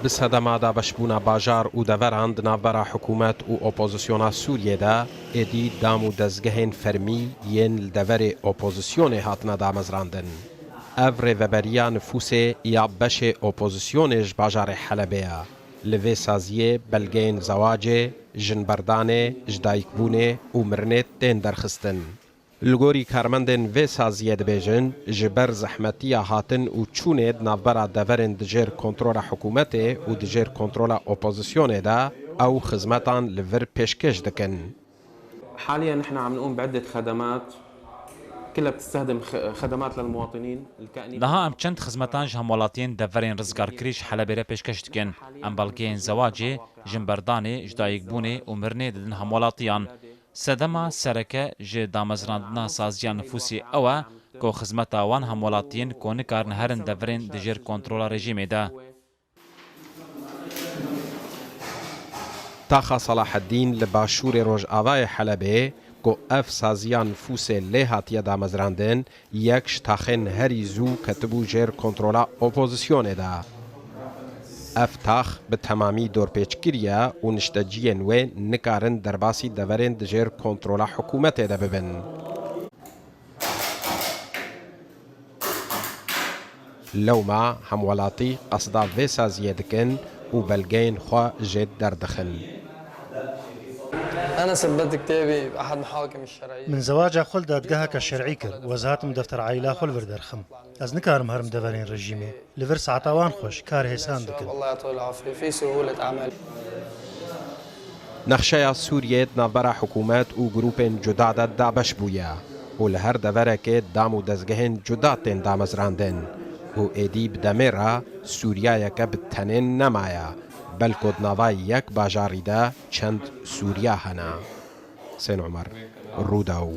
بسەدەما دابەشبوونا باژار و دەڤەران ناوبەرە حکوومەت و ئۆپۆزیسیۆنا سووریێدا ئێدی دام و دەستگەهێن فەرمی یەن لە دەڤەرێ ئۆپۆزیسیۆنێ هاتنە دامەزراندن. ئەڤ ڕێڤەبەریە نفوسێ یا بەشێ ئۆپۆزیسیۆنێش باژارێ حەلەبەیە. li vê saziyê belgeyên zewacê, jinberdanê, ji dayîkbûnê û mirinê tên derxistin. Li gorî karmendên vê saziyê dibêjin ji ber zehmetiya hatin û çûnê di navbera deverên dijêr kontrola hikûmetê û dijêr kontrola opozîsyonê de ew xizmetan li vir pêşkêş dikin. حاليا نحن عم نقوم بعدة خدمات كلها بتستخدم خدمات للمواطنين الكائنين. Daha em çend xizmetan ji hemwelatiyên deverên rizgarkirî ji Helebê re pêşkeş dikin. Em belgeyên zewacê, jinberdanê, ji dayîkbûnê û mirinê didin hemwelatiyan. Sedema sereke ji damezrandina saziya nifûsê ew e ku xizmeta wan hemwelatiyên ku nikarin herin deverên dijêr kontrola rejîmê de. Taxa Salaheddîn li başûrê Rojavayê Helebê ku ev saziya nifûsê lê hatiye damezrandin, yek ji taxên herî zû ketibû jêr kontrola opozîsyonê de. Ev tax bi temamî dorpêçkiriye û nişteciyên wê nikarin derbasî deverên dijêr kontrola hikûmetê de bibin. Lewma hemwelatî qesda vê saziyê dikin û belgeyên xwe jê derdixin. أنا ثبت كتابي بأحد محاكم الشرعية. من زواجا خل دادگاهك الشرعي كر وزهاتم دفتر عائلة خل وردرخم. از نكارم هرم دفرين رجيمي لفر ساعتوان خوش كار هيسان دكن. الله يعطيه العافية في سهولة عمل. نەخشەیە سووریێت ناوبەرە حکوومەت و گروپên cuda de dabeş bûye û li her deverekê dam û dezgehên cuda tên damezrandin û êdî bi demê re Sûriyayeke bi tenê nemaye belku di navayê yek bajarî de çend Sûriya hene. Sên Umer, Rûdaw.